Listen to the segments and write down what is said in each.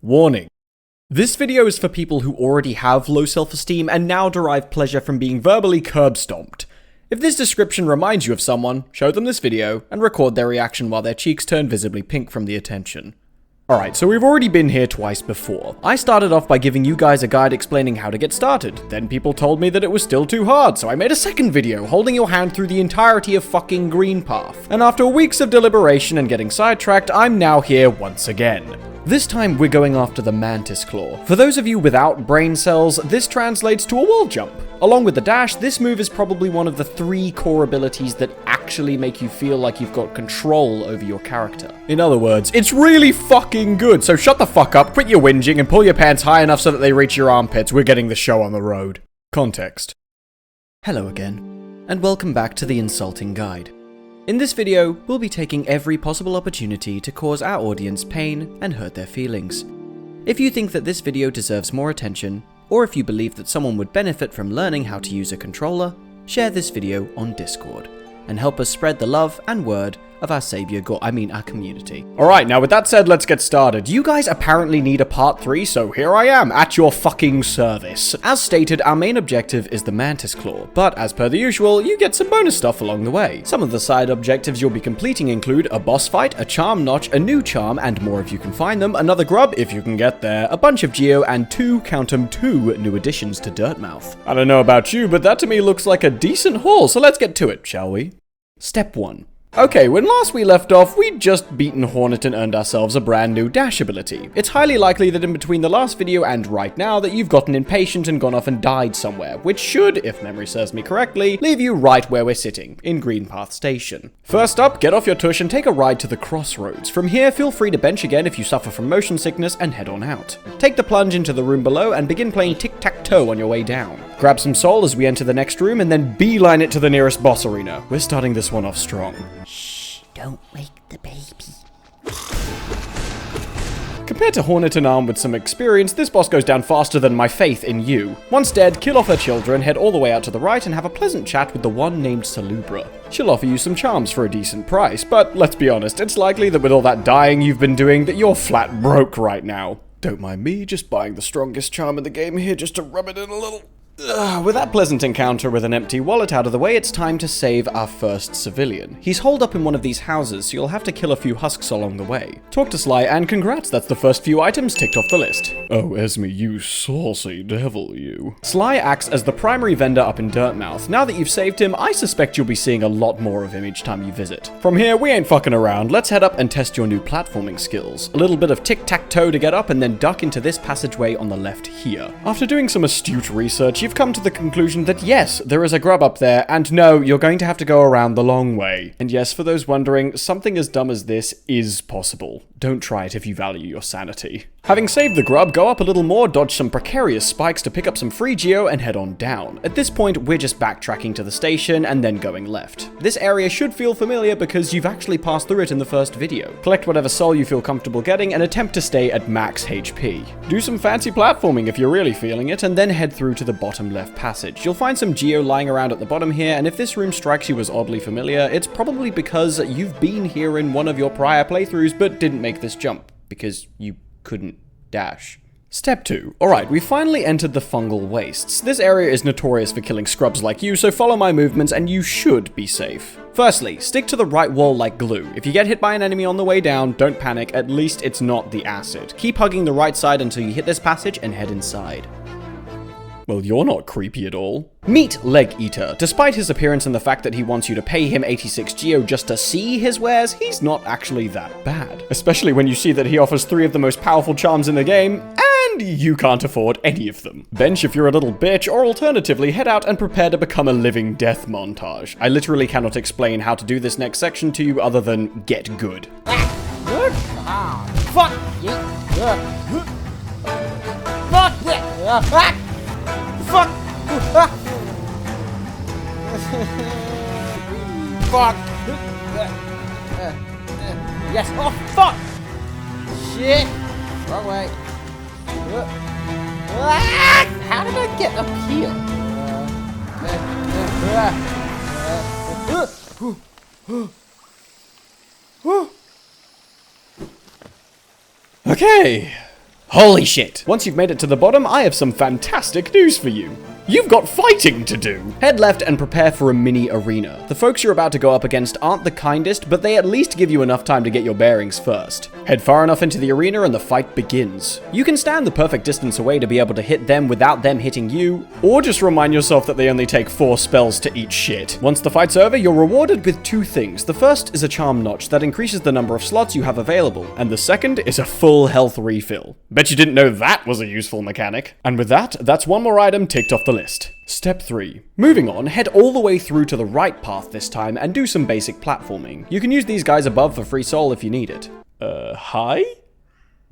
Warning. This video is for people who already have low self-esteem and now derive pleasure from being verbally curb-stomped. If this description reminds you of someone, show them this video and record their reaction while their cheeks turn visibly pink from the attention. Alright, so we've already been here twice before. I started off by giving you guys a guide explaining how to get started. Then people told me that it was still too hard, so I made a second video holding your hand through the entirety of fucking Green Path. And after weeks of deliberation and getting sidetracked, I'm now here once again. This time we're going after the mantis claw. For those of you without brain cells, this translates to a wall jump. Along with the dash, this move is probably one of the 3 core abilities that actually make you feel like you've got control over your character. In other words, it's really fucking good, so shut the fuck up, quit your whinging, and pull your pants high enough so that they reach your armpits. We're getting the show on the road. Context. Hello again, and welcome back to the Insulting Guide. In this video, we'll be taking every possible opportunity to cause our audience pain and hurt their feelings. If you think that this video deserves more attention, or if you believe that someone would benefit from learning how to use a controller, share this video on Discord, and help us spread the love and word of our our community. Alright, now with that said, let's get started. You guys apparently need a part 3, so here I am, at your fucking service. As stated, our main objective is the mantis claw, but as per the usual, you get some bonus stuff along the way. Some of the side objectives you'll be completing include a boss fight, a charm notch, a new charm, and more if you can find them, another grub if you can get there, a bunch of geo, and 2 new additions to Dirtmouth. I don't know about you, but that to me looks like a decent haul, so let's get to it, shall we? Step 1. Okay, when last we left off, we'd just beaten Hornet and earned ourselves a brand new dash ability. It's highly likely that in between the last video and right now that you've gotten impatient and gone off and died somewhere, which should, if memory serves me correctly, leave you right where we're sitting, in Greenpath Station. First up, get off your tush and take a ride to the crossroads. From here, feel free to bench again if you suffer from motion sickness and head on out. Take the plunge into the room below and begin playing tic-tac-toe on your way down. Grab some soul as we enter the next room and then beeline it to the nearest boss arena. We're starting this one off strong. Don't wake the baby. Compared to Hornet and armed with some experience, this boss goes down faster than my faith in you. Once dead, kill off her children, head all the way out to the right, and have a pleasant chat with the one named Salubra. She'll offer you some charms for a decent price, but let's be honest, it's likely that with all that dying you've been doing, that you're flat broke right now. Don't mind me, just buying the strongest charm in the game here just to rub it in a little. With that pleasant encounter with an empty wallet out of the way, it's time to save our first civilian. He's holed up in one of these houses, so you'll have to kill a few husks along the way. Talk to Sly, and congrats, that's the first few items ticked off the list. Oh, Esme, you saucy devil, you. Sly acts as the primary vendor up in Dirtmouth. Now that you've saved him, I suspect you'll be seeing a lot more of him each time you visit. From here, we ain't fucking around. Let's head up and test your new platforming skills. A little bit of tic-tac-toe to get up, and then duck into this passageway on the left here. After doing some astute research, you've come to the conclusion that yes, there is a grub up there, and no, you're going to have to go around the long way. And yes, for those wondering, something as dumb as this is possible. Don't try it if you value your sanity. Having saved the grub, go up a little more, dodge some precarious spikes to pick up some free geo, and head on down. At this point, we're just backtracking to the station and then going left. This area should feel familiar because you've actually passed through it in the first video. Collect whatever soul you feel comfortable getting and attempt to stay at max HP. Do some fancy platforming if you're really feeling it, and then head through to the bottom left passage. You'll find some geo lying around at the bottom here, and if this room strikes you as oddly familiar, it's probably because you've been here in one of your prior playthroughs but didn't make this jump, because you couldn't dash. Step 2. Alright, we finally entered the Fungal Wastes. This area is notorious for killing scrubs like you, so follow my movements and you should be safe. Firstly, stick to the right wall like glue. If you get hit by an enemy on the way down, don't panic, at least it's not the acid. Keep hugging the right side until you hit this passage and head inside. Well, you're not creepy at all. Meet Leg Eater. Despite his appearance and the fact that he wants you to pay him 86 geo just to see his wares, he's not actually that bad. Especially when you see that he offers 3 of the most powerful charms in the game, and you can't afford any of them. Bench if you're a little bitch, or alternatively, head out and prepare to become a living death montage. I literally cannot explain how to do this next section to you other than get good. Good? Fuck you. Fuck it. Fuck! Fuck! Yes! Oh, fuck! Shit! Wrong way. How did I get up here? Okay. Holy shit! Once you've made it to the bottom, I have some fantastic news for you. You've got fighting to do! Head left and prepare for a mini arena. The folks you're about to go up against aren't the kindest, but they at least give you enough time to get your bearings first. Head far enough into the arena and the fight begins. You can stand the perfect distance away to be able to hit them without them hitting you, or just remind yourself that they only take 4 spells to eat shit. Once the fight's over, you're rewarded with 2 things. The first is a charm notch that increases the number of slots you have available, and the second is a full health refill. Bet you didn't know that was a useful mechanic. And with that, that's one more item ticked off the list. Step 3. Moving on, head all the way through to the right path this time and do some basic platforming. You can use these guys above for free soul if you need it. Hi?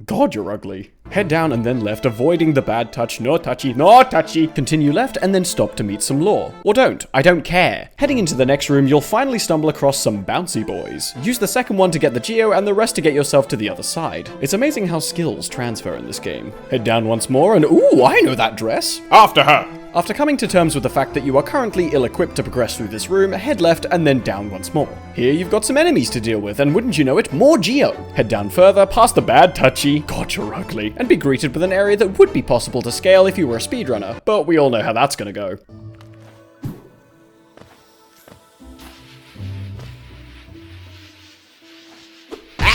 God, you're ugly. Head down and then left, avoiding the bad touch. No touchy, no touchy. Continue left and then stop to meet some lore. Or don't, I don't care. Heading into the next room, you'll finally stumble across some bouncy boys. Use the second one to get the geo and the rest to get yourself to the other side. It's amazing how skills transfer in this game. Head down once more and ooh, I know that dress. After her. After coming to terms with the fact that you are currently ill-equipped to progress through this room, head left and then down once more. Here you've got some enemies to deal with, and wouldn't you know it, more geo. Head down further, past the bad touchy, God you're ugly, and be greeted with an area that would be possible to scale if you were a speedrunner, but we all know how that's gonna go.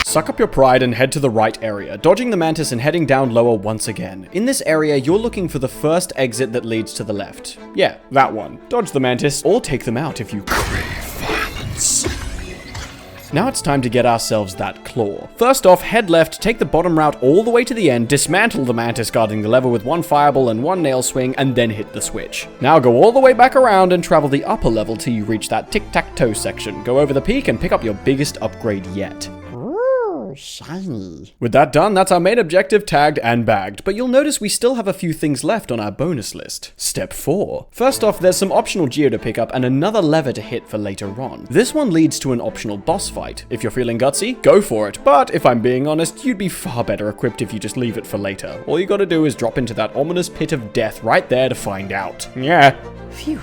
Suck up your pride and head to the right area, dodging the mantis and heading down lower once again. In this area, you're looking for the first exit that leads to the left. Yeah, that one. Dodge the mantis, or take them out if you crave violence. Now it's time to get ourselves that claw. First off, head left, take the bottom route all the way to the end, dismantle the mantis guarding the lever with 1 fireball and 1 nail swing, and then hit the switch. Now go all the way back around and travel the upper level till you reach that tic-tac-toe section. Go over the peak and pick up your biggest upgrade yet. Shiny. With that done, that's our main objective tagged and bagged, but you'll notice we still have a few things left on our bonus list. Step 4. First off, there's some optional geo to pick up and another lever to hit for later on. This one leads to an optional boss fight. If you're feeling gutsy, go for it, but if I'm being honest, you'd be far better equipped if you just leave it for later. All you gotta do is drop into that ominous pit of death right there to find out. Yeah. Phew.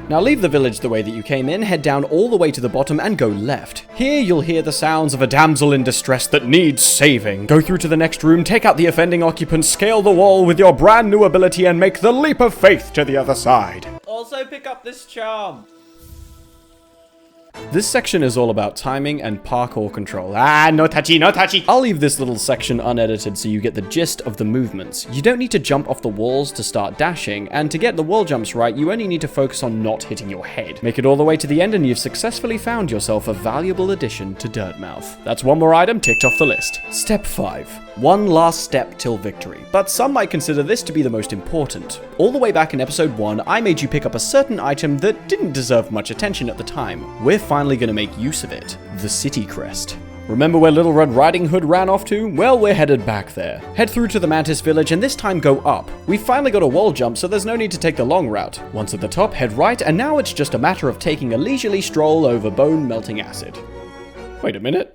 Now leave the village the way that you came in, head down all the way to the bottom and go left. Here you'll hear the sounds of a damsel in distress that needs saving. Go through to the next room, take out the offending occupants, scale the wall with your brand new ability and make the leap of faith to the other side. Also pick up this charm. This section is all about timing and parkour control. Ah, no touchy, no touchy! I'll leave this little section unedited so you get the gist of the movements. You don't need to jump off the walls to start dashing, and to get the wall jumps right, you only need to focus on not hitting your head. Make it all the way to the end and you've successfully found yourself a valuable addition to Dirtmouth. That's one more item ticked off the list. Step 5. One last step till victory, but some might consider this to be the most important. All the way back in episode 1, I made you pick up a certain item that didn't deserve much attention at the time. We're finally going to make use of it. The city crest. Remember where Little Red Riding Hood ran off to? Well, we're headed back there. Head through to the Mantis village and this time go up. We've finally got a wall jump, so there's no need to take the long route. Once at the top, head right, and now it's just a matter of taking a leisurely stroll over bone-melting acid. Wait a minute.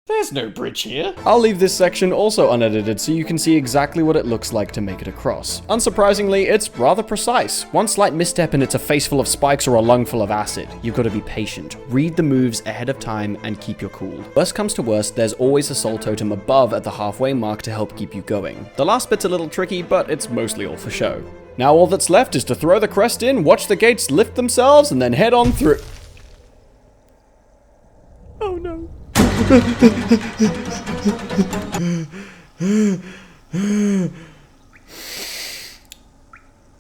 There's no bridge here. I'll leave this section also unedited so you can see exactly what it looks like to make it across. Unsurprisingly, it's rather precise. One slight misstep and it's a face full of spikes or a lung full of acid. You've got to be patient, read the moves ahead of time, and keep your cool. Worst comes to worst, there's always a soul totem above at the halfway mark to help keep you going. The last bit's a little tricky, but it's mostly all for show. Now all that's left is to throw the crest in, watch the gates lift themselves, and then head on through. Oh no.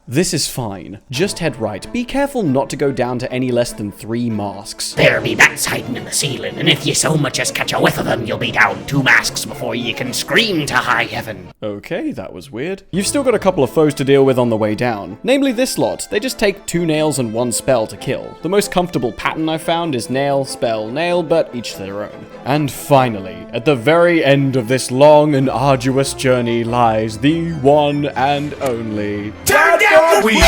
This is fine. Just head right. Be careful not to go down to any less than 3 masks. There be bats hiding in the ceiling, and if you so much as catch a whiff of them, you'll be down 2 masks before you can scream to high heaven. Okay, that was weird. You've still got a couple of foes to deal with on the way down. Namely this lot. They just take 2 nails and 1 spell to kill. The most comfortable pattern I've found is nail, spell, nail, but each their own. And finally, at the very end of this long and arduous journey lies the one and only... Turn down the wheel!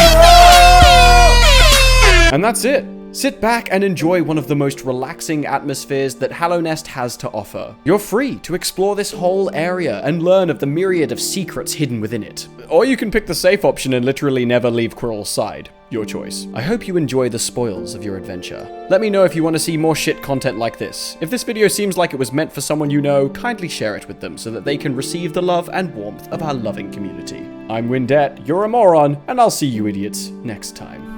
And that's it. Sit back and enjoy one of the most relaxing atmospheres that Hallownest has to offer. You're free to explore this whole area and learn of the myriad of secrets hidden within it. Or you can pick the safe option and literally never leave Quirrell's side. Your choice. I hope you enjoy the spoils of your adventure. Let me know if you want to see more shit content like this. If this video seems like it was meant for someone you know, kindly share it with them so that they can receive the love and warmth of our loving community. I'm Windette, you're a moron, and I'll see you idiots next time.